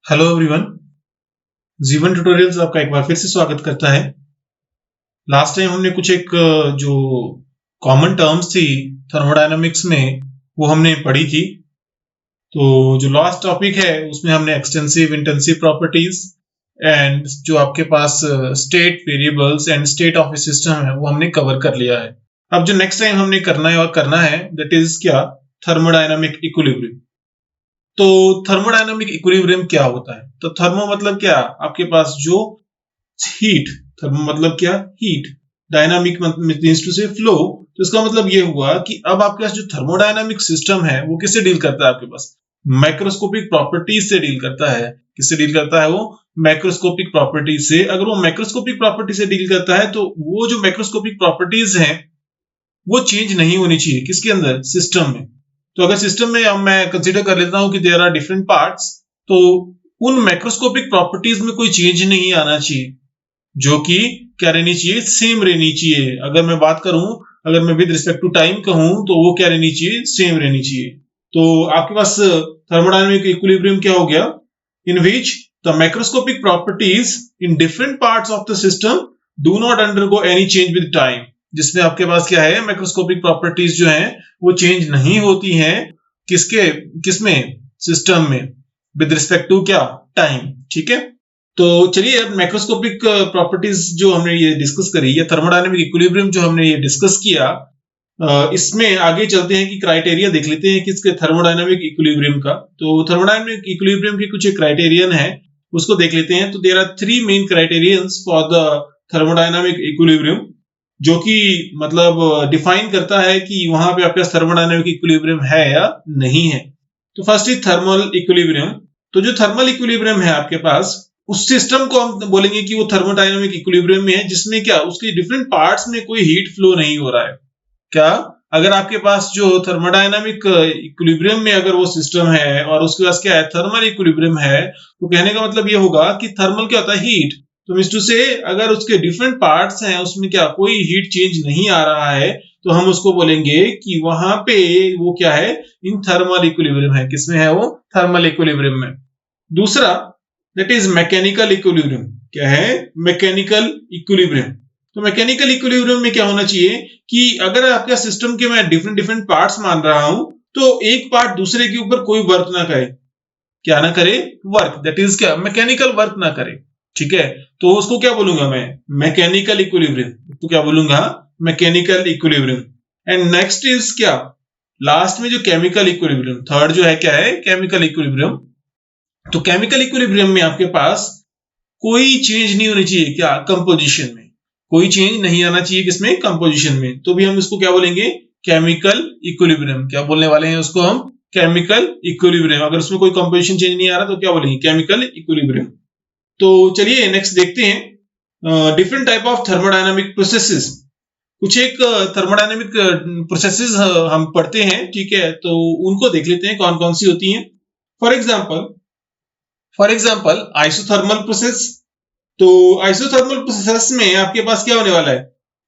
Hello everyone, जीवन tutorials आपका एक बार फिर से स्वागत करता है। लास्ट टाइम हमने कुछ एक जो कॉमन टर्म्स थी थर्मोडायनामिक्स में वो हमने पढ़ी थी। तो जो लास्ट टॉपिक है उसमें हमने एक्सटेंसिव इंटेंसिव प्रॉपर्टीज एंड जो आपके पास state variables and state of a system है वो हमने कवर कर लिया है। अब जो नेक्स्ट टाइम हमने करना है दैट इज क्या, थर्मोडायनामिक इक्विलिब्रियम। तो थर्मोडायनामिक इक्विलिब्रियम क्या होता है? तो थर्मो मतलब क्या, आपके पास जो हीट, थर्मो मतलब क्या, हीट, डायनामिक मींस टू से फ्लो। तो इसका मतलब ये हुआ कि अब आपके पास जो थर्मोडायनामिक सिस्टम है वो किससे डील करता है? आपके पास माइक्रोस्कोपिक प्रॉपर्टीज से डील करता है। किससे डील करता है? वो माइक्रोस्कोपिक प्रॉपर्टीज से। अगर वो माइक्रोस्कोपिक प्रॉपर्टी से डील करता है तो वो जो माइक्रोस्कोपिक प्रॉपर्टीज हैं वो चेंज नहीं होनी चाहिए। किसके अंदर? सिस्टम में। तो अगर सिस्टम में मैं कंसीडर कर लेता हूं कि देयर आर डिफरेंट पार्ट्स, तो उन मैक्रोस्कोपिक प्रॉपर्टीज में कोई चेंज नहीं आना चाहिए, जो कि क्या रहनी चाहिए? सेम रहनी चाहिए। अगर मैं बात करूं, अगर मैं विद रिस्पेक्ट टू टाइम कहूं तो वो क्या रहनी चाहिए? सेम रहनी चाहिए। तो आपके पास थर्मोडायनामिक इक्विलिब्रियम क्या हो गया? In which the macroscopic properties in different parts of the system do not undergo any change with time. जिसमें आपके पास क्या है? मैक्रोस्कोपिक प्रॉपर्टीज जो हैं वो चेंज नहीं होती हैं। किसमें? सिस्टम में, विद रिस्पेक्ट टू क्या? टाइम। ठीक है। तो चलिए अब मैक्रोस्कोपिक प्रॉपर्टीज जो हमने ये डिस्कस करी, या थर्मोडायनामिक इक्विलिब्रियम जो हमने ये डिस्कस किया, इसमें आगे चलते हैं कि क्राइटेरिया देख लेते हैं किसके थर्मोडायनामिक इक्विलिब्रियम का। तो थर्मोडायनामिक इक्विलिब्रियम के कुछ क्राइटेरियन है, उसको देख लेते हैं। तो there are 3 main criterions for the thermodynamic equilibrium, जो कि मतलब डिफाइन करता है कि वहां पे आपके पास थर्मोडायनामिक इक्विलिब्रियम है या नहीं है। तो फर्स्ट इज थर्मल इक्विलिब्रियम। तो जो थर्मल इक्विलिब्रियम है आपके पास, उस सिस्टम को हम बोलेंगे कि वो थर्मोडायनामिक इक्विलिब्रियम में है जिसमें क्या, उसके डिफरेंट पार्ट्स में कोई हीट फ्लो नहीं हो रहा है। क्या? अगर आपके पास जो थर्मोडायनामिक इक्विलिब्रियम में अगर वो सिस्टम है और उसके पास क्या है? थर्मल इक्विलिब्रियम है, तो कहने का मतलब ये होगा कि थर्मल क्या होता है? हीट। तो मींस टू से अगर उसके डिफरेंट पार्ट्स हैं उसमें क्या कोई हीट चेंज नहीं आ रहा है, तो हम उसको बोलेंगे कि वहां पे वो क्या है? इन थर्मल इक्विलिब्रियम है। किसमें है वो? थर्मल इक्विलिब्रियम में। दूसरा दैट इज मैकेनिकल इक्विलिब्रियम। क्या है? Mechanical equilibrium. तो मैकेनिकल इक्विलिब्रियम में क्या होना चाहिए कि अगर आपके सिस्टम के मैं डिफरेंट पार्ट्स मान रहा हूं, तो एक पार्ट दूसरे के ऊपर कोई वर्क ना करे। क्या ना करे? वर्क। दैट इज क्या? मैकेनिकल वर्क ना करे। ठीक है। तो उसको क्या बोलूंगा मैं? Mechanical equilibrium. तो क्या बोलूंगा? Mechanical equilibrium. And next is क्या? लास्ट में जो केमिकल इक्विलिब्रियम, थर्ड जो है क्या है? Chemical equilibrium. तो केमिकल इक्विलिब्रियम में आपके पास कोई चेंज नहीं होनी चाहिए। क्या? कंपोजिशन में कोई चेंज नहीं आना चाहिए। किसमें? कंपोजिशन में। तो भी हम इसको क्या बोलेंगे? Chemical equilibrium. क्या बोलने वाले हैं उसको हम? Chemical equilibrium. अगर उसमें कोई कंपोजिशन चेंज नहीं आ रहा तो क्या बोलेंगे? Chemical equilibrium. तो चलिए नेक्स्ट देखते हैं different type of thermodynamic processes. कुछ एक थर्मोडायनामिक प्रोसेसेस हम पढ़ते हैं। ठीक है। तो उनको देख लेते हैं कौन कौन सी होती हैं। For example isothermal process. तो आइसोथर्मल प्रोसेस में आपके पास क्या होने वाला है?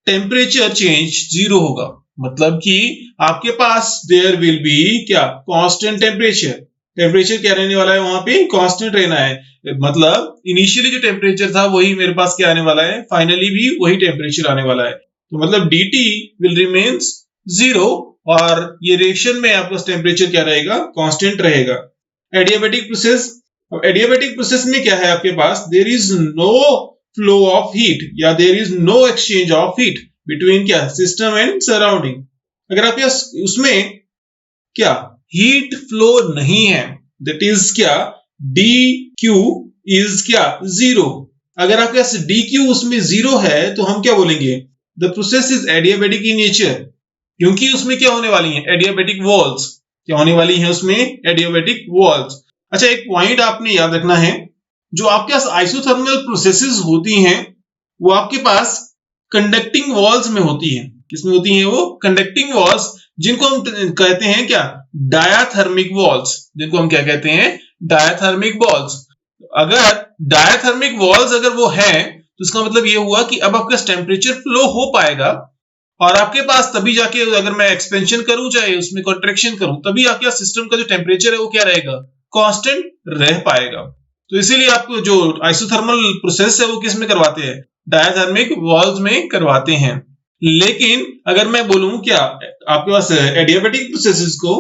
टेम्परेचर चेंज 0 होगा। मतलब कि आपके पास देयर विल बी क्या? Constant temperature. टेम्परेचर क्या रहने वाला है? वहां पे कांस्टेंट रहना है। मतलब इनिशियली जो टेम्परेचर था वही मेरे पास क्या आने वाला है? फाइनली भी वही टेम्परेचर आने वाला है। तो मतलब dt विल रिमेन्स 0 और ये रिएक्शन में आपका टेम्परेचर क्या रहेगा? कांस्टेंट रहेगा। Adiabatic process. अब एडियाबैटिक प्रोसेस में क्या है आपके पास? There is no flow of heat या there is no exchange of heat between क्या? System and surrounding. अगर आपके पास उसमें क्या हीट फ्लो नहीं है, दैट इज क्या? dq इज क्या? 0। अगर आपके पास dq उसमें 0 है तो हम क्या बोलेंगे? The process is adiabatic in nature, क्योंकि उसमें क्या होने वाली है? Adiabatic walls. क्या होने वाली है उसमें? Adiabatic walls. अच्छा, एक पॉइंट आपने याद रखना है, जो आपके पास आइसोथर्मल प्रोसेसेस होती हैं वो आपके पास कंडक्टिंग वॉल्स में होती हैं। किसमें होती हैं वो? कंडक्टिंग वॉल्स, जिनको हम कहते हैं क्या? Diathermic walls. जिनको हम क्या कहते हैं? Diathermic walls. अगर डायाथर्मिक वॉल्स अगर वो है तो इसका मतलब ये हुआ कि अब आपका टेम्परेचर फ्लो हो पाएगा और आपके पास तभी जाके अगर मैं एक्सपेंशन करूं चाहे उसमें कॉन्ट्रैक्शन करूं तभी आपके सिस्टम का जो टेम्परेचर है वो क्या रहेगा, कांस्टेंट रह पाएगा। तो इसीलिए आपको जो आइसोथर्मल प्रोसेस है वो किस में करवाते हैं, डायथर्मिक वॉल्व्स में करवाते हैं। लेकिन अगर मैं बोलूं क्या आपके पास एडियाबैटिक प्रोसेसेस को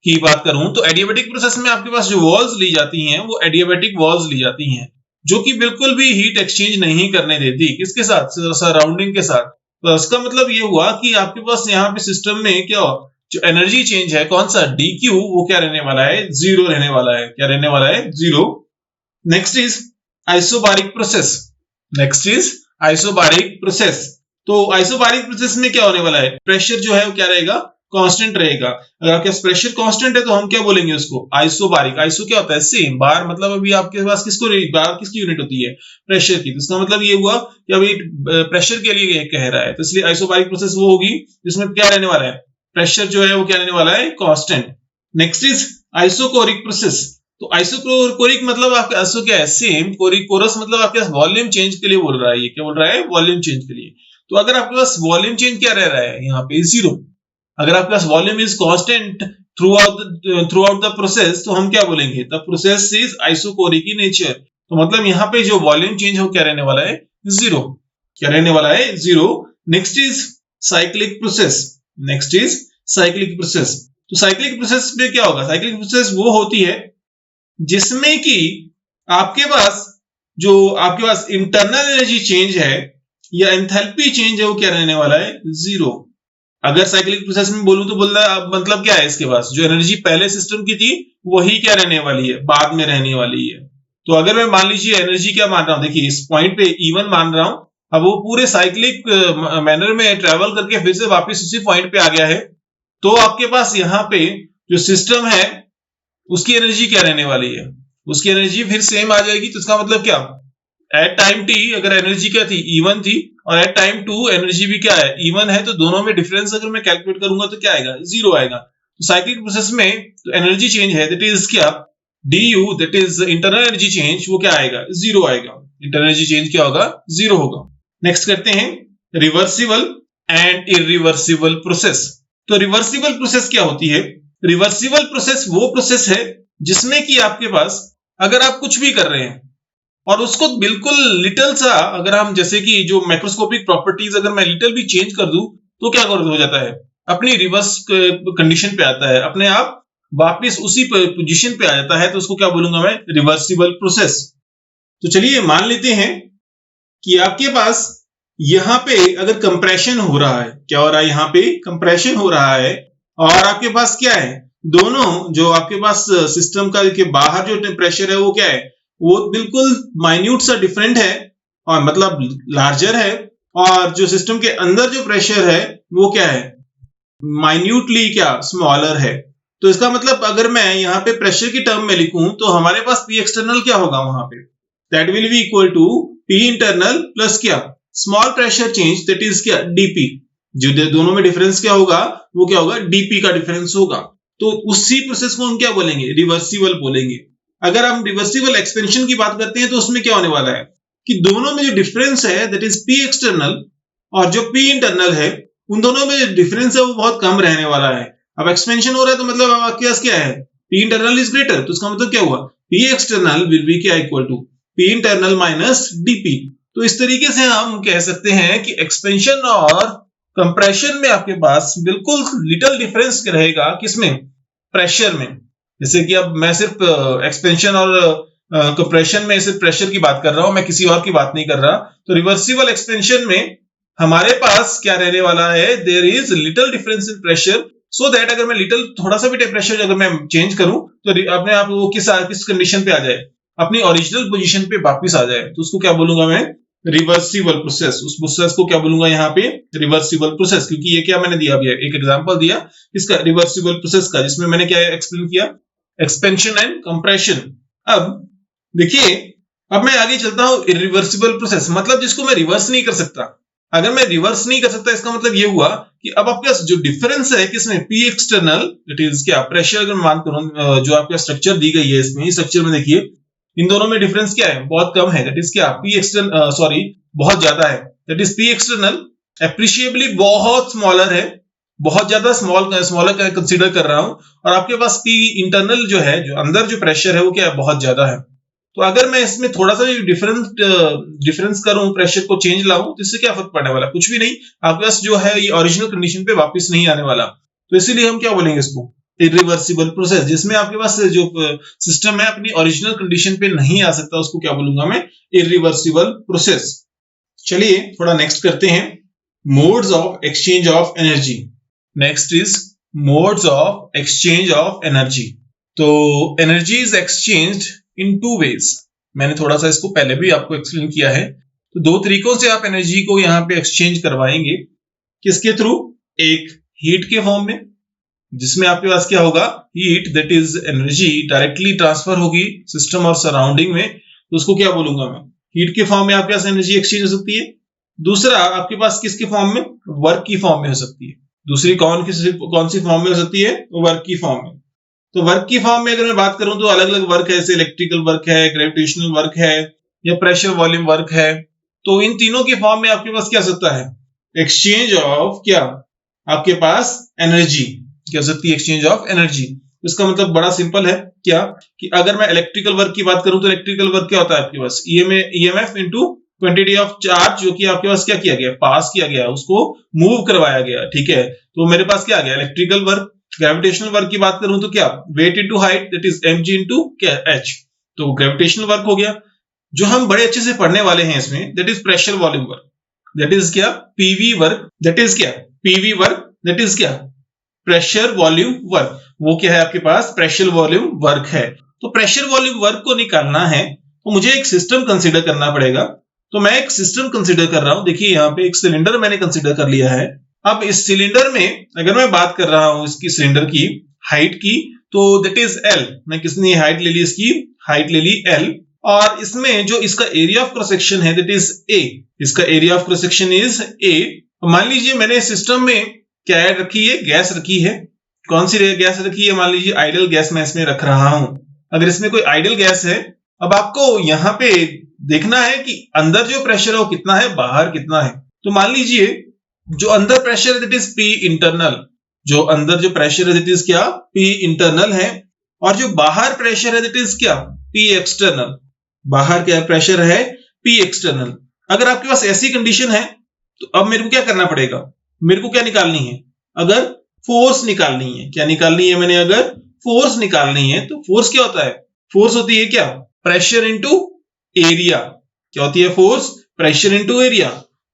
की बात करूं तो एडियाबैटिक प्रोसेस में आपके पास जो वॉल्व्स ली जाती हैं वो एडियाबैटिक वॉल्व्स ली जाती हैं जो कि बिल्कुल भी हीट एक्सचेंज नहीं करने देती किसके साथ, सराउंडिंग के साथ। तो इसका मतलब ये हुआ कि आपके पास यहाँ पे सिस्टम में क्या जो एनर्जी चेंज है कौन सा dq वो क्या रहने वाला है, जीरो रहने वाला है। क्या रहने वाला है, zero. Next is isobaric process. Next is isobaric process. तो आइसोबारिक प्रोसेस में क्या होने वाला है, प्रेशर जो है वो क्या रहेगा, कांस्टेंट रहेगा। अगर आपके पास प्रेशर कांस्टेंट है तो हम क्या बोलेंगे उसको, आइसोबारिक। आइसो क्या होता है, सेम। बार मतलब अभी आपके पास बार किसकी यूनिट होती है, प्रेशर की। तो इसका मतलब ये हुआ कि अभी प्रेशर के लिए कह रहा है, तो इसलिए आइसोबारिक प्रोसेस वो होगी जिसमें क्या रहने वाला है, प्रेशर जो है वो क्या रहने वाला है, constant. Next is isochoric process. तो आइसोकोरिक मतलब आपका आइसो क्या है, सेम। कोरस मतलब आपके पास वॉल्यूम चेंज के लिए बोल रहा है, ये क्या बोल रहा है, वॉल्यूम चेंज के लिए। तो अगर आपके पास वॉल्यूम चेंज क्या रह रहा है यहाँ पे, जीरो। अगर आपके पास volume is constant throughout the process तो हम क्या बोलेंगे, the process is isochoric in nature. तो मतलब यहाँ पे जो वॉल्यूम चेंज हो क्या रहने वाला है, जीरो। क्या रहने वाला है, zero. Next is cyclic process. Next is cyclic process. तो साइक्लिक प्रोसेस में क्या होगा, साइक्लिक प्रोसेस वो होती है जिसमें कि आपके पास इंटरनल एनर्जी चेंज है या एंथैल्पी चेंज है वो क्या रहने वाला है, जीरो। अगर साइक्लिक प्रोसेस में बोलूं तो बोल रहा मतलब क्या है, इसके पास जो एनर्जी पहले सिस्टम की थी वही क्या रहने वाली है, बाद में रहने वाली है। तो अगर मैं मान लीजिए एनर्जी क्या मान रहा हूं, देखिए इस पॉइंट पे E1 मान रहा हूं, अब वो पूरे साइक्लिक मैनर में ट्रेवल करके फिर से वापस उसी पॉइंट पे आ गया है, तो आपके पास यहाँ पे जो सिस्टम है उसकी एनर्जी क्या रहने वाली है, उसकी एनर्जी फिर सेम आ जाएगी। तो इसका मतलब क्या, एट टाइम t अगर एनर्जी क्या थी, E1 थी, और एट टाइम 2 एनर्जी भी क्या है, E1 है, तो दोनों में डिफरेंस अगर मैं कैलकुलेट करूंगा तो क्या आएगा, जीरो आएगा। तो साइक्लिक प्रोसेस में तो एनर्जी चेंज है दैट इज क्या, du that is internal energy change, वो क्या आएगा, जीरो आएगा। इंटरनल एनर्जी चेंज क्या होगा, जीरो होगा। नेक्स्ट करते हैं रिवर्सिबल एंड इरिवर्सिबल प्रोसेस। तो रिवर्सिबल प्रोसेस क्या होती है, रिवर्सिबल प्रोसेस वो प्रोसेस है जिसमें कि आपके पास अगर आप कुछ भी कर रहे हैं और उसको बिल्कुल लिटिल सा, अगर हम जैसे कि जो मैक्रोस्कोपिक प्रॉपर्टीज अगर मैं लिटिल भी चेंज कर दूं तो क्या हो जाता है, अपनी रिवर्स कंडीशन पे आता है, अपने आप वापस उसी पोजीशन पे आ जाता है। तो उसको क्या बोलूंगा मैं, रिवर्सिबल प्रोसेस। तो चलिए मान लेते हैं कि आपके पास यहाँ पे अगर कंप्रेशन हो रहा है, क्या हो रहा है, यहाँ पे कंप्रेशन हो रहा है, और आपके पास क्या है, दोनों जो आपके पास सिस्टम का के बाहर जो टेम्परेचर है वो क्या है, वो बिल्कुल माइन्यूट सा डिफरेंट है, और मतलब लार्जर है, और जो सिस्टम के अंदर जो प्रेशर है वो क्या है, माइन्यूटली क्या, स्मॉलर है। तो इसका मतलब अगर मैं यहाँ पे प्रेशर की टर्म में लिखूं तो हमारे पास P एक्सटर्नल क्या होगा वहां पे, that will be equal to P internal plus क्या, small pressure change that is क्या, dP। जो दोनों में डिफरेंस क्या होगा, वो क्या होगा, dP का डिफरेंस होगा। तो उसी प्रोसेस को हम क्या बोलेंगे, रिवर्सिबल बोलेंगे। अगर हम रिवर्सिबल एक्सपेंशन की बात करते हैं तो उसमें क्या होने वाला है कि दोनों में जो डिफरेंस है दैट इज P एक्सटर्नल और जो P इंटरनल है, उन दोनों में जो डिफरेंस है वो बहुत कम रहने वाला है। अब एक्सपेंशन हो रहा है तो मतलब आपके पास क्या है, P इंटरनल इज ग्रेटर, तो इसका मतलब क्या हुआ, P एक्सटर्नल विल बी क्या, equal to P internal minus dP। तो इस तरीके से हम कह सकते हैं कि एक्सपेंशन और कंप्रेशन में आपके पास बिल्कुल लिटिल डिफरेंस रहेगा, किसमें, प्रेशर में। जैसे कि अब मैं सिर्फ एक्सपेंशन और कंप्रेशन में सिर्फ प्रेशर की बात कर रहा हूं, मैं किसी और की बात नहीं कर रहा। तो रिवर्सिबल एक्सपेंशन में हमारे पास क्या रहने वाला है, there is little difference in pressure, so that अगर मैं लिटिल थोड़ा सा भी टेम्परेचर अगर मैं चेंज करूं तो अपने आप वो किस कंडीशन पे आ जाए, अपनी ओरिजिनल पोजीशन पे वापस आ जाए। तो उसको क्या बोलूंगा मैं, रिवर्सिबल प्रोसेस। उस प्रोसेस को क्या बोलूंगा यहाँ पे, रिवर्सिबल प्रोसेस। क्योंकि ये क्या मैंने दिया अभी एक एग्जांपल दिया इसका रिवर्सिबल प्रोसेस का, जिसमें मैंने क्या एक्सप्लेन किया, एक्सपेंशन एंड कंप्रेशन। अब देखिए, अब मैं आगे चलता हूं, इरिवर्सिबल प्रोसेस मतलब जिसको मैं रिवर्स नहीं कर सकता। अगर मैं रिवर्स नहीं कर सकता इसका मतलब ये हुआ कि अब आपके पास जो डिफरेंस है किसमें, P एक्सटर्नल इट इज क्या, प्रेशर अगर मैं मान करूं, जो आपका स्ट्रक्चर दी गई है इसमें, इस स्ट्रक्चर में देखिए इन दोनों में डिफरेंस क्या है, बहुत कम है, दैट इज क्या, P एक्सटर्नल बहुत ज्यादा है, that is P external appreciably बहुत स्मॉलर है, बहुत ज्यादा स्मॉलर कंसीडर कर रहा हूं, और आपके पास पी इंटरनल जो है, जो अंदर जो प्रेशर है वो क्या है, बहुत ज्यादा है। तो अगर मैं इसमें थोड़ा सा भी डिफरेंस करूं, प्रेशर को चेंज लाऊं, तो इससे क्या फर्क पड़ने वाला, कुछ भी नहीं। आपके पास जो है ये ओरिजिनल कंडीशन पे वापस नहीं आने वाला। तो इसीलिए हम क्या बोलेंगे इसको, इरिवर्सिबल प्रोसेस। जिसमें आपके पास जो सिस्टम है अपनी ओरिजिनल कंडीशन पे नहीं आ सकता, उसको क्या बोलूंगा मैं, इरिवर्सिबल प्रोसेस। चलिए थोड़ा नेक्स्ट करते हैं, modes of exchange of energy. Next is modes of exchange of energy. तो energy is exchanged in two ways. मैंने थोड़ा सा इसको पहले भी आपको एक्सप्लेन किया है। तो दो तरीकों से आप एनर्जी को यहाँ पे एक्सचेंज करवाएंगे। किसके थ्रू, एक हीट के फॉर्म में, जिसमें आपके पास क्या होगा, heat that is energy directly transfer होगी सिस्टम और सराउंडिंग में, तो उसको क्या बोलूंगा मैं, हीट के फॉर्म में आपके पास एनर्जी एक्सचेंज हो सकती है। दूसरा आपके पास किसके फॉर्म में, वर्क की फॉर्म में हो सकती है। दूसरी कौन सी फॉर्म में हो सकती है, वर्क की फॉर्म में। तो वर्क की फॉर्म में अगर मैं बात करूं तो अलग अलग वर्क है, जैसे इलेक्ट्रिकल वर्क है, ग्रेविटेशनल वर्क है, या प्रेशर वॉल्यूम वर्क है। तो इन तीनों के फॉर्म में आपके पास क्या हो सकता है, एक्सचेंज ऑफ क्या, आपके पास एनर्जी क्या हो सकती है, एक्सचेंज ऑफ एनर्जी। इसका मतलब बड़ा सिंपल है, क्या कि अगर मैं इलेक्ट्रिकल वर्क की बात करूं तो इलेक्ट्रिकल वर्क क्या होता है आपके पास, EMF into quantity of charge, जो कि आपके पास क्या किया गया, पास किया गया, उसको मूव करवाया गया, ठीक है। तो मेरे पास क्या आ गया, इलेक्ट्रिकल वर्क। ग्रेविटेशनल वर्क की बात करूं तो क्या, weight into height that is mg into क्या, h। तो ग्रेविटेशनल वर्क हो गया। जो हम बड़े अच्छे से पढ़ने वाले हैं इसमें, that is pressure volume work, that is क्या, पीवी वर्क, दैट इज क्या, पीवी वर्क, दैट इज क्या, प्रेशर वॉल्यूम वर्क। वो क्या है आपके पास, प्रेशर वॉल्यूम वर्क है। तो प्रेशर वॉल्यूम वर्क को निकालना है तो मुझे एक सिस्टम कंसीडर करना पड़ेगा। तो मैं एक सिस्टम कंसीडर कर रहा हूं। देखिए यहाँ पे एक सिलेंडर मैंने कंसीडर कर लिया है। अब इस सिलेंडर में अगर मैं बात कर रहा हूं इसकी सिलेंडर की हाइट की, तो दैट इज एल। मैं किसने हाइट ले ली, इसकी हाइट ले ली एल। और इसमें जो इसका एरिया ऑफ क्रॉस सेक्शन है दैट इज ए। इसका area of cross section is ए। मान लीजिए मैंने सिस्टम में क्या ऐड रखी है, गैस रखी है। कौन सी गैस रखी है, मान लीजिए आइडल गैस मैं इसमें रख रहा हूं। अगर इसमें कोई आइडल गैस है, अब आपको यहाँ पे देखना है कि अंदर जो प्रेशर है वो कितना है, बाहर कितना है। तो मान लीजिए जो अंदर प्रेशर है दैट इज पी इंटरनल। जो अंदर जो प्रेशर है दैट इज क्या, पी इंटरनल है। और जो बाहर प्रेशर है दैट इज क्या, पी एक्सटर्नल। बाहर क्या प्रेशर है, पी एक्सटर्नल। अगर आपके पास ऐसी कंडीशन है तो अब मेरे को क्या करना पड़ेगा, मेरे को क्या निकालनी है, अगर फोर्स निकालनी है। क्या निकालनी है मैंने, अगर फोर्स निकालनी है। तो फोर्स क्या होता है, फोर्स होती है क्या, प्रेशर इनटू एरिया। क्या होती है फोर्स, प्रेशर इनटू एरिया।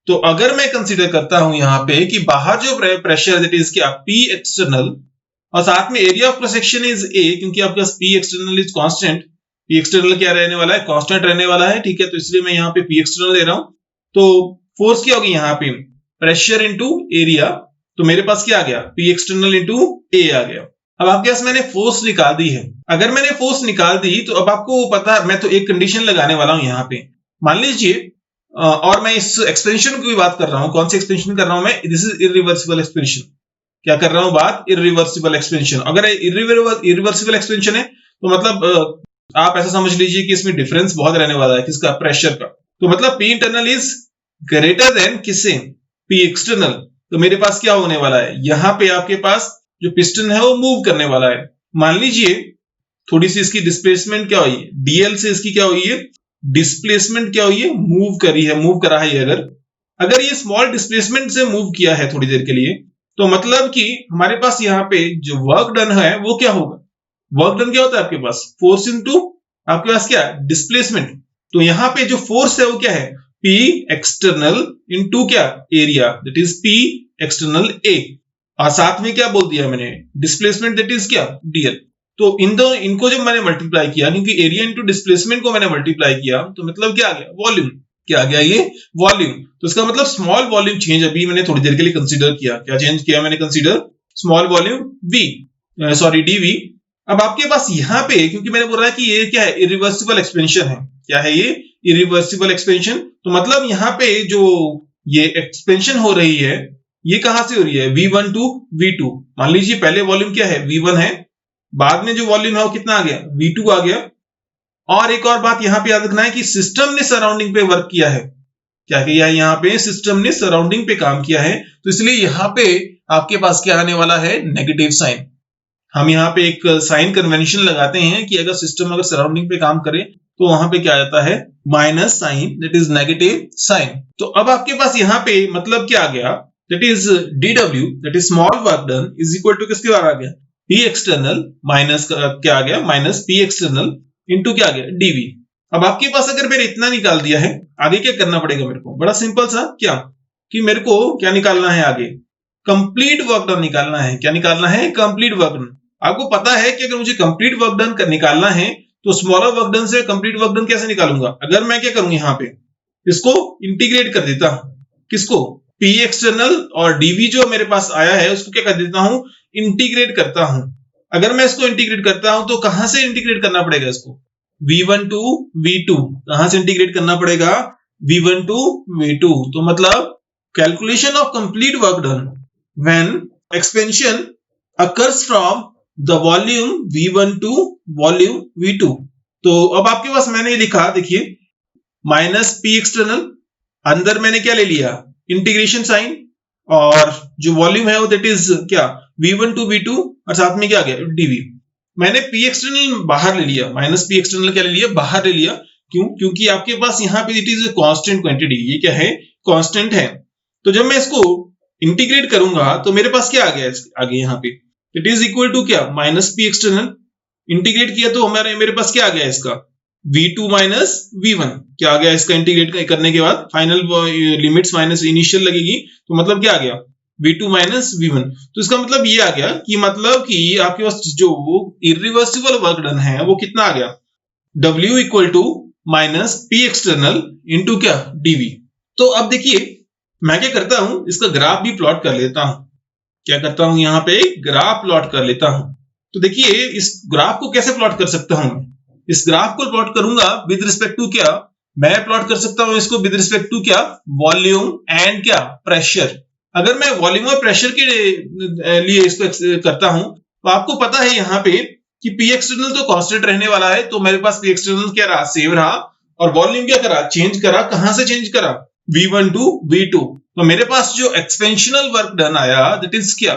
तो अगर मैं कंसीडर करता हूं यहां पे कि बाहर जो प्रेशर दैट इज क्या, पी एक्सटर्नल, और साथ में area of cross section is A, क्योंकि आपके पास P external is constant. P external क्या रहने वाला है, कांस्टेंट रहने वाला है, ठीक है। तो इसलिए मैं यहाँ पे पी एक्सटर्नल ले रहा हूं। तो फोर्स क्या होगी यहाँ पे, प्रेशर इनटू एरिया। तो मेरे पास क्या आ गया, पी एक्सटर्नल इनटू ए आ गया। अब आपके पास मैंने फोर्स निकाल दी है। अगर मैंने फोर्स निकाल दी तो अब आपको पता, मैं तो एक कंडीशन लगाने वाला हूं यहाँ पे। मान लीजिए और मैं इस एक्सपेंशन की बात कर रहा हूं। कौन सी एक्सपेंशन कर रहा हूं मैं, दिस इज इरिवर्सिबल एक्सपेंशन। क्या कर रहा हूं बात, इरिवर्सिबल एक्सपेंशन। अगर इरिवर्सिबल एक्सपेंशन है तो मतलब आप ऐसा समझ लीजिए कि इसमें डिफरेंस बहुत रहने वाला है, किसका, प्रेशर का। तो मतलब P internal is greater than किससे, पी एक्सटर्नल। तो मेरे पास क्या होने वाला है, यहां पे आपके पास जो पिस्टन है वो मूव करने वाला है। मान लीजिए थोड़ी सी इसकी डिस्प्लेसमेंट क्या हुई है, डीएल से इसकी क्या हुई है, डिस्प्लेसमेंट क्या हुई है, मूव करी है, मूव करा है। अगर ये स्मॉल डिस्प्लेसमेंट से मूव किया है थोड़ी देर के लिए, तो मतलब कि हमारे पास यहाँ पे जो वर्क डन है वो क्या होगा, वर्क डन क्या होता है आपके पास, फोर्स इनटू आपके पास क्या, डिस्प्लेसमेंट। तो यहाँ पे जो फोर्स है वो क्या है, पी एक्सटर्नल इनटू क्या, area, that is P external A. और साथ में क्या बोल दिया मैंने, डिस्प्लेसमेंट दैट इज क्या, डीएल। तो इनको जब मैंने मल्टीप्लाई किया, क्योंकि एरिया इनटू डिस्प्लेसमेंट को मैंने मल्टीप्लाई किया, तो मतलब क्या आ गया, वॉल्यूम। क्या आ गया, ये वॉल्यूम। तो इसका मतलब स्मॉल वॉल्यूम चेंज अभी मैंने थोड़ी देर के लिए कंसीडर किया। क्या चेंज किया मैंने, consider small volume V, sorry DV. अब आपके पास यहाँ पे, क्योंकि मैंने बोला है कि ये क्या है, इरिवर्सिबल एक्सपेंशन है। क्या है ये, इरिवर्सिबल एक्सपेंशन। तो मतलब यहाँ पे जो ये एक्सपेंशन हो रही है, ये कहां से हो रही है, V1 टू V2। मान लीजिए पहले वॉल्यूम क्या है, V1 है, बाद में जो वॉल्यूम है वो कितना आ गया, V2 आ गया। और एक और बात यहां पे याद रखना है कि सिस्टम ने सराउंडिंग पे वर्क किया है। क्या किया है यहाँ पे, सिस्टम ने सराउंडिंग पे काम किया है, तो इसलिए यहाँ पे आपके पास क्या आने वाला है, नेगेटिव साइन। हम यहाँ पे एक साइन कन्वेंशन लगाते हैं कि अगर सिस्टम अगर सराउंडिंग पे काम करे तो वहां पे क्या आ जाता है, minus sign, that is negative sign. तो अब आपके पास यहाँ पे मतलब क्या आ गया, that is DW, that is small work done, is equal to किसके बारे आ गया, P एक्सटर्नल माइनस क्या आ गया, माइनस P एक्सटर्नल इंटू क्या आ गया, DV। अब आपके पास अगर मैंने इतना निकाल दिया है, आगे क्या करना पड़ेगा मेरे को, बड़ा सिंपल सा, क्या कि मेरे को क्या निकालना है आगे, कंप्लीट वर्क डन निकालना है। क्या निकालना है, कंप्लीट वर्क डन। आपको पता है कि अगर मुझे कंप्लीट वर्क डन निकालना है तो स्मॉलर वर्क डन से कंप्लीट वर्क डन कैसे निकालूंगा, अगर मैं क्या करूंगा, यहाँ पे इसको इंटीग्रेट कर देता हूं, किसको, P एक्सटर्नल और DV जो मेरे पास आया है उसको क्या कर देता हूं, इंटीग्रेट करता हूं। अगर मैं इसको इंटीग्रेट करता हूं तो कहां से इंटीग्रेट करना पड़ेगा इसको, V1 to V2, कहां से इंटीग्रेट करना पड़ेगा, V1 to V2। तो मतलब calculation of complete work done when expansion occurs from the volume V1 to volume V2। तो अब आपके पास मैंने लिखा, देखिए माइनस P एक्सटर्नल, अंदर मैंने क्या ले लिया, इंटीग्रेशन साइन, और जो वॉल्यूम है वो दैट इज क्या, V1 to V2, और साथ में क्या आ गया, DV। मैंने P एक्सटर्नल बाहर ले लिया, माइनस P एक्सटर्नल क्या ले लिया, बाहर ले लिया। क्यों, क्योंकि आपके पास यहाँ पे इट इज कांस्टेंट क्वांटिटी, ये क्या है, कांस्टेंट है। तो जब मैं इसको इंटीग्रेट करूंगा तो मेरे पास क्या आ गया आगे, यहाँ पे इट इज इक्वल टू क्या, माइनस P एक्सटर्नल, इंटीग्रेट किया तो हमारे मेरे पास क्या आ गया इसका, V2 माइनस V1, क्या आ गया इसका, इंटीग्रेट करने के बाद फाइनल लिमिट्स माइनस इनिशियल लगेगी, तो मतलब क्या आ गया, V2 माइनस V1। तो इसका मतलब ये आ गया कि मतलब कि आपके पास जो वो इरिवर्सिबल वर्क डन है वो कितना आ गया, W equal to minus P external into क्या, DV। तो अब देखिए मैं क्या करता हूं, इसका ग्राफ भी प्लॉट कर लेता हूं। क्या करता हूं, यहाँ पे ग्राफ प्लॉट कर लेता हूं। तो देखिए इस ग्राफ को कैसे प्लॉट कर सकता हूं, इस ग्राफ को प्लॉट करूंगा विद रिस्पेक्ट टू क्या, मैं प्लॉट कर सकता हूं इसको विद रिस्पेक्ट टू क्या, वॉल्यूम एंड क्या, प्रेशर। अगर मैं वॉल्यूम और प्रेशर के लिए इसको करता हूं तो आपको पता है यहाँ पे कि P एक्सटर्नल तो कांस्टेंट रहने वाला है, तो मेरे पास P एक्सटर्नल क्या रहा, सेम रहा, और वॉल्यूम क्या करा, चेंज करा। कहां से चेंज करा, V1 to V2। तो मेरे पास जो एक्सपेंशनल वर्क डन आया दैट इज क्या,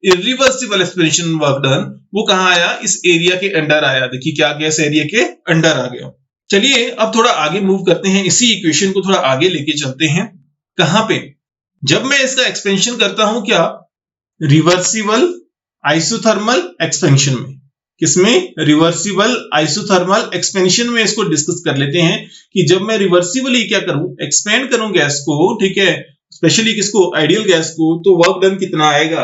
इरिवर्सिबल एक्सपेंशन वर्क डन, वो कहां आया, इस एरिया के अंडर आया। देखिए क्या गया, इस एरिया के अंडर आ गया। चलिए अब थोड़ा आगे मूव करते हैं, इसी इक्वेशन को थोड़ा आगे लेके चलते हैं। कहां पे, जब मैं इसका एक्सपेंशन करता हूं क्या, रिवर्सिबल आइसोथर्मल एक्सपेंशन में, किसमें, रिवर्सिबल आइसोथर्मल एक्सपेंशन में इसको डिस्कस कर लेते हैं कि जब मैं रिवर्सिबली क्या करूं, एक्सपेंड करूं गैस को, ठीक है, स्पेशली किसको, आइडियल गैस को, तो वर्क डन कितना आएगा।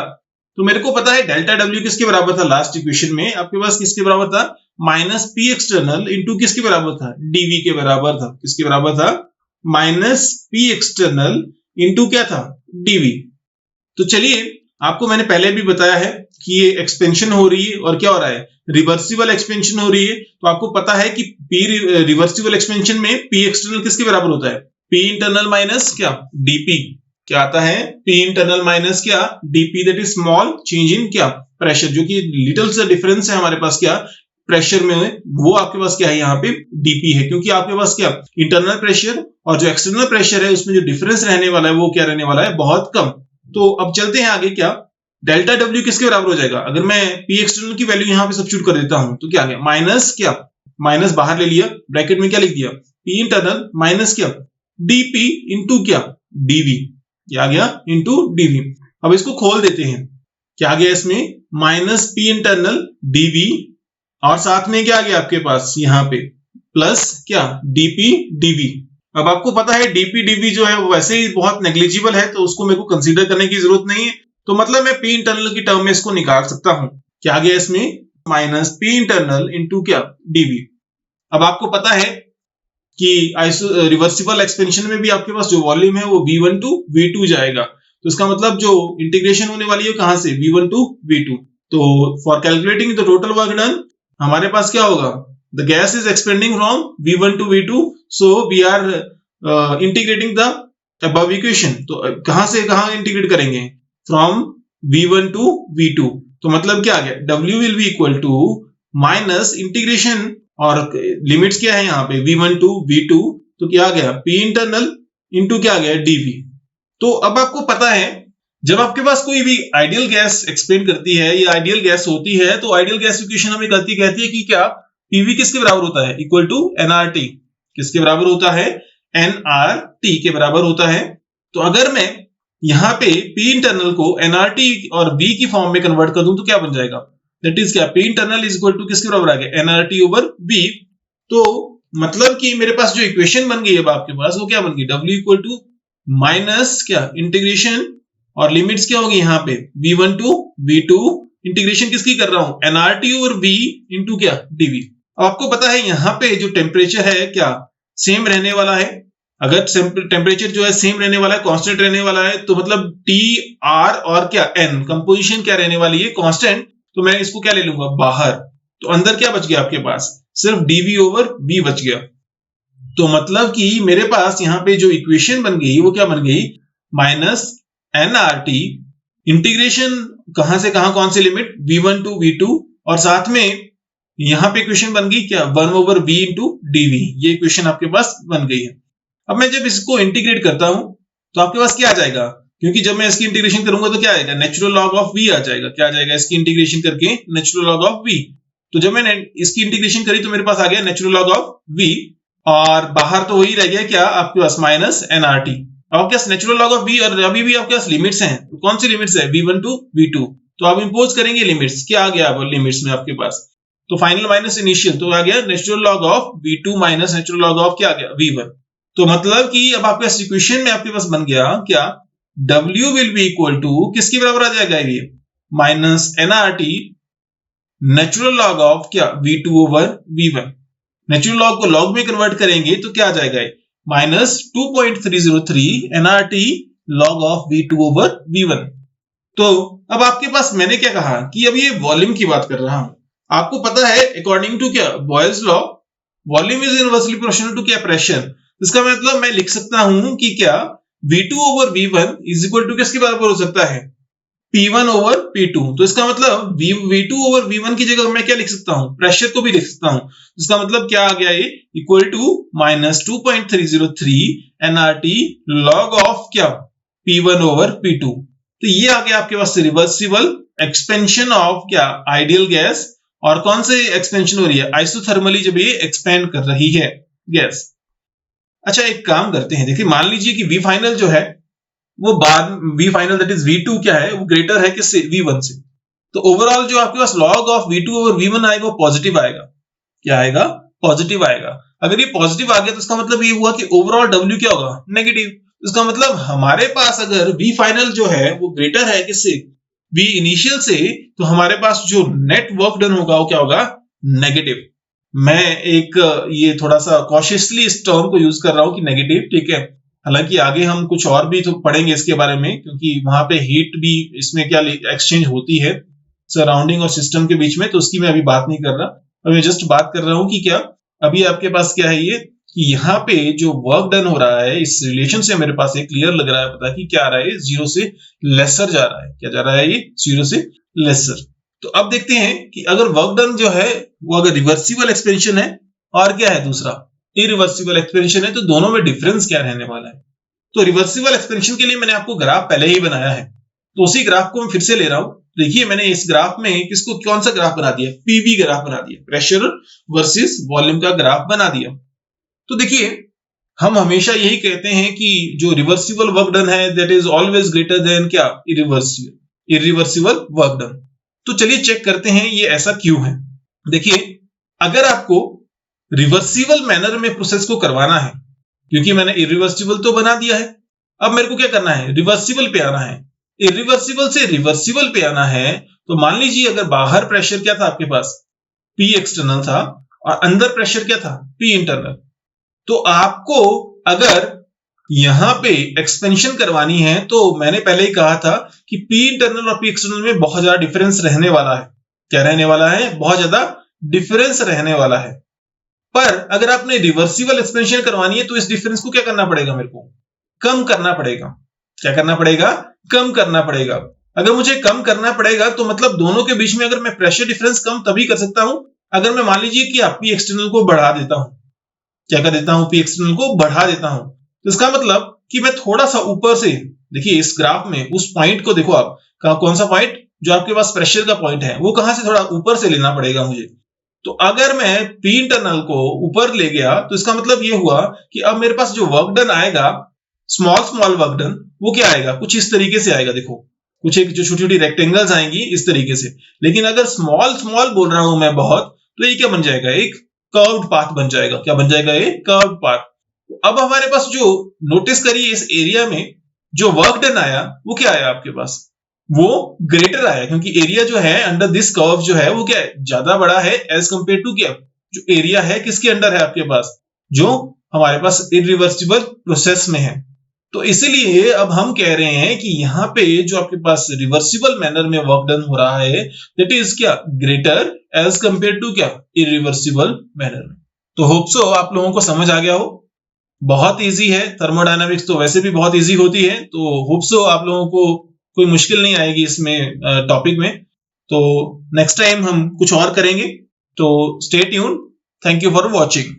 तो मेरे को पता है डेल्टा W किसके बराबर था, लास्ट इक्वेशन में आपके पास किसके बराबर था, माइनस P एक्सटर्नल इंटू किसके बराबर था, DV के बराबर था। किसके बराबर था, माइनस P एक्सटर्नल इंटू क्या था, DV। तो चलिए आपको मैंने पहले भी बताया है कि ये एक्सपेंशन हो रही है और क्या हो रहा है, रिवर्सिबल एक्सपेंशन हो रही है। तो आपको पता है कि P रिवर्सिबल एक्सपेंशन में P एक्सटर्नल किसके बराबर होता है, P इंटरनल माइनस क्या, DP। क्या आता है, P इंटरनल माइनस क्या, DP, that is small change in क्या, प्रेशर, जो कि लिटिल सा डिफरेंस है हमारे पास क्या, प्रेशर में, वो आपके पास क्या है, यहाँ पे DP है, क्योंकि आपके पास क्या, इंटरनल प्रेशर और जो एक्सटर्नल प्रेशर है उसमें जो डिफरेंस रहने वाला है वो क्या रहने वाला है, बहुत कम। तो अब चलते हैं आगे, क्या डेल्टा W किसके बराबर हो जाएगा, अगर मैं P एक्सटर्नल की वैल्यू यहाँ पे सब्स्टिट्यूट कर देता हूं तो क्या आ गया, माइनस क्या, माइनस बाहर ले लिया, ब्रैकेट में क्या लिख दिया, P इंटरनल माइनस क्या, DP इंटू क्या, DV। क्या आ गया, इंटू DV। अब इसको खोल देते हैं, क्या आ गया इसमें, माइनस P इंटरनल DV, और साथ में क्या आ गया आपके पास यहाँ पे प्लस क्या, DP DV। अब आपको पता है DP DV जो है वो वैसे ही बहुत नेग्लिजिबल है, तो उसको मेरे को कंसीडर करने की जरूरत नहीं है। तो मतलब मैं P इंटरनल की टर्म में इसको निकाल सकता हूं। क्या आ गया इसमें, माइनस P इंटरनल इंटू क्या, DV। अब आपको पता है कि रिवर्सिबल एक्सपेंशन में भी आपके पास जो वॉल्यूम है वो V1 to V2 जाएगा। तो इसका मतलब जो इंटीग्रेशन होने वाली है कहां से, V1 to V2। तो for calculating the total work done हमारे पास क्या होगा, the gas is expanding from V1 to V2, so we are integrating the above equation. तो कहां से कहां इंटीग्रेट करेंगे, फ्रॉम V1 to V2। तो मतलब क्या आ गया, W will be equal to minus integration, और लिमिट्स क्या है यहाँ पे, V1 to V2। तो क्या आ गया, P इंटरनल इंटू क्या आ गया डीवी। तो अब आपको पता है जब आपके पास कोई भी आइडियल गैस एक्सपेंड करती है या आइडियल गैस होती है तो आइडियल गैस इक्वेशन हमें कहती है कि क्या पीवी किसके बराबर होता है, इक्वल टू एनआरटी। किसके बराबर होता है, एनआरटी के बराबर होता है। तो अगर मैं यहाँ पे पी इंटरनल को एनआरटी और वी की फॉर्म में कन्वर्ट कर दूं तो क्या बन जाएगा, दैट इज क्या P internal is equal to किसके बराबर आ गया, एनआरटी ओवर वी। तो मतलब कि मेरे पास जो इक्वेशन बन गई अब आपके पास वो क्या बन गई, डब्ल्यू इक्वल टू माइनस क्या इंटीग्रेशन और लिमिट्स क्या होगी यहाँ पे v1 टू v2 इंटीग्रेशन किसकी कर रहा हूं, एनआरटी ओवर v इंटू क्या डीवी। अब आपको पता है यहाँ पे जो टेम्परेचर है क्या सेम रहने वाला है। अगर टेम्परेचर जो है सेम रहने वाला है, कांस्टेंट रहने वाला है, तो मतलब टी आर और क्या एन कंपोजिशन क्या रहने वाली है, कांस्टेंट। तो मैं इसको क्या ले लूंगा बाहर, तो अंदर क्या बच गया आपके पास, सिर्फ डीवी ओवर वी बच गया। तो मतलब कि मेरे पास यहाँ पे जो इक्वेशन बन गई वो क्या बन गई, माइनस एनआरटी इंटीग्रेशन कहां से कहां, कौन से लिमिट v1 टू v2, और साथ में यहां पे इक्वेशन बन गई क्या 1 ओवर v इंटू डीवी। ये इक्वेशन आपके पास बन गई है। अब मैं जब इसको इंटीग्रेट करता हूं तो आपके पास क्या आ जाएगा, क्योंकि जब मैं इसकी इंटीग्रेशन करूंगा तो क्या आएगा, नेचुरल लॉग ऑफ v आ जाएगा। क्या आ जाएगा, इसकी इंटीग्रेशन करके नेचुरल लॉग ऑफ v। तो जब मैंने इसकी इंटीग्रेशन करी तो मेरे पास आ गया नेचुरल लॉग ऑफ v, और बाहर तो वही रह गया क्या आपके पास माइनस एनआरटी। आपके पास नेचुरल लॉग ऑफ v और अभी भी आपके पास लिमिट्स हैं। तो कौन सी लिमिट्स है, v1 टू v2। तो आप इंपोज करेंगे लिमिट्स, क्या आ गया अब लिमिट्स में आपके पास, तो फाइनल माइनस इनिशियल, तो आ गया natural log of v2 minus natural log of क्या आ गया v1। तो मतलब कि अब आपके पास इक्वेशन में आपके पास बन गया क्या, w will be equal to किसके बराबर आ जाएगा ये, minus NRT natural log of क्या v2 over v1। Natural log को लॉग में कन्वर्ट करेंगे तो क्या आ जाएगा, minus 2.303 NRT log of v2 over v1। तो अब आपके पास मैंने क्या कहा कि अब ये वॉल्यूम की बात कर रहा हूं। आपको पता है अकॉर्डिंग टू क्या Boyle's law, volume is inversely proportional to क्या प्रेशर। इसका मतलब मैं लिख सकता हूं कि क्या v2 over v1 is equal to किसके बराबर हो सकता है, P1 ओवर P2। तो इसका मतलब v2 ओवर v1 की जगह मैं क्या लिख सकता हूं, प्रेशर को भी लिख सकता हूं। इसका मतलब क्या आ गया, ये equal to minus 2.303 NRT log of क्या P1 ओवर P2। तो ये आ गया आपके पास रिवर्सिबल एक्सपेंशन ऑफ क्या आइडियल गैस। और कौन से एक्सपेंशन हो रही है, आइसोथर्मली जब ये एक्सपेंड कर रही है गैस। अच्छा एक काम करते हैं, देखिए मान लीजिए कि v फाइनल जो है वो बाद v final that is v2 क्या है, वो ग्रेटर है किससे, v1 से। तो ओवरऑल जो आपके पास log of v2 over v1 आएगा वो पॉजिटिव आएगा। क्या आएगा, पॉजिटिव आएगा। अगर ये पॉजिटिव आ गया तो इसका मतलब ये हुआ कि ओवरऑल w क्या होगा, नेगेटिव। इसका मतलब हमारे पास अगर v फाइनल जो है वो ग्रेटर है किससे, v इनिशियल से, तो हमारे पास जो नेट वर्क डन होगा वो क्या होगा, नेगेटिव। मैं एक ये थोड़ा सा कॉशियसली इस टर्म को यूज कर रहा हूं कि नेगेटिव, ठीक है। हालांकि आगे हम कुछ और भी तो पढ़ेंगे इसके बारे में, क्योंकि वहां पे हीट भी इसमें क्या एक्सचेंज होती है सराउंडिंग और सिस्टम के बीच में, तो उसकी मैं अभी बात नहीं कर रहा। अब मैं जस्ट बात कर रहा हूं कि क्या अभी आपके पास क्या है ये, कि यहाँ पे जो वर्क डन हो रहा है इस रिलेशन से मेरे पास एक क्लियर लग रहा है पता कि क्या आ रहा है, जीरो से लेसर जा रहा है। क्या जा रहा है, ये जीरो से लेसर। तो अब देखते हैं कि अगर वर्क डन जो है वो अगर रिवर्सिबल एक्सपेंशन है और क्या है दूसरा इरिवर्सिबल एक्सपेंशन है, तो दोनों में डिफरेंस क्या रहने वाला है। तो रिवर्सिबल एक्सपेंशन के लिए मैंने आपको ग्राफ पहले ही बनाया है, तो उसी ग्राफ को मैं फिर से ले रहा हूं। देखिए मैंने इस ग्राफ में किसको कौन सा ग्राफ बना दिया, पीवी ग्राफ बना दिया, प्रेशर वर्सेस वॉल्यूम का ग्राफ बना दिया। तो देखिए हम हमेशा यही कहते हैं कि जो रिवर्सिबल वर्क डन है that is always greater than क्या इरिवर्सिबल वर्क डन। तो चलिए चेक करते हैं ये ऐसा क्यों है। देखिए अगर आपको रिवर्सिबल मैनर में प्रोसेस को करवाना है, क्योंकि मैंने इरिवर्सिबल तो बना दिया है, अब मेरे को क्या करना है, रिवर्सिबल पे आना है। इरिवर्सिबल से रिवर्सिबल पे आना है, तो मान लीजिए अगर बाहर प्रेशर क्या था आपके पास, P एक्सटर्नल था, और अंदर प्रेशर क्या था, P इंटरनल। तो आपको अगर यहां पे एक्सपेंशन करवानी है तो मैंने पहले ही कहा था कि P इंटरनल और P एक्सटर्नल में बहुत ज्यादा डिफरेंस रहने वाला है। क्या रहने वाला है, बहुत ज्यादा डिफरेंस रहने वाला है। पर अगर आपने रिवर्सिबल एक्सपेंशन करवानी है तो इस डिफरेंस को क्या करना पड़ेगा, मेरे को कम करना पड़ेगा। क्या करना पड़ेगा, कम करना पड़ेगा। अगर मुझे कम करना पड़ेगा तो मतलब दोनों के बीच में अगर मैं प्रेशर डिफरेंस कम तभी कर सकता हूं अगर मैं मान लीजिए कि P एक्सटर्नल को बढ़ा देता हूं। क्या कर देता हूं, P एक्सटर्नल को बढ़ा देता हूं। तो इसका मतलब कि मैं थोड़ा सा ऊपर से, देखिए इस ग्राफ में उस पॉइंट को देखो आप, कौन सा पॉइंट, जो आपके पास प्रेशर का पॉइंट है वो कहां से थोड़ा ऊपर से लेना पड़ेगा मुझे। तो अगर मैं पी इंटरनल को ऊपर ले गया तो इसका मतलब ये हुआ कि अब मेरे पास जो वर्क डन आएगा, स्मॉल स्मॉल वर्क डन, वो क्या आएगा, कुछ इस तरीके से आएगा। देखो कुछ एक जो छोटी छोटी रेक्टेंगल्स आएंगी इस तरीके से। लेकिन अगर स्मॉल स्मॉल बोल रहा हूं मैं बहुत, तो ये क्या बन जाएगा, एक कर्व्ड पाथ बन जाएगा। क्या बन जाएगा, एक कर्व्ड पाथ। अब हमारे पास जो, नोटिस करिए इस एरिया में जो वर्क डन आया वो क्या आया आपके पास, वो ग्रेटर आया, क्योंकि एरिया जो है अंडर दिस कर्व जो है वो क्या है, ज्यादा बड़ा है एज कंपेयर टू क्या, जो एरिया है किसके अंडर है आपके पास, जो हमारे पास इरिवर्सिबल प्रोसेस में है। तो इसीलिए अब हम कह रहे हैं कि यहाँ पे जो आपके पास रिवर्सिबल मैनर में वर्क डन हो रहा है, दैट इज क्या, ग्रेटर एज कंपेयर टू क्या, इरिवर्सिबल मैनर में। तो होप सो आप लोगों को समझ आ गया हो। बहुत इजी है, थर्मोडायनामिक्स तो वैसे भी बहुत इजी होती है, तो होप सो आप लोगों को कोई मुश्किल नहीं आएगी इसमें टॉपिक में। तो नेक्स्ट टाइम हम कुछ और करेंगे, तो stay tune. Thank you for watching.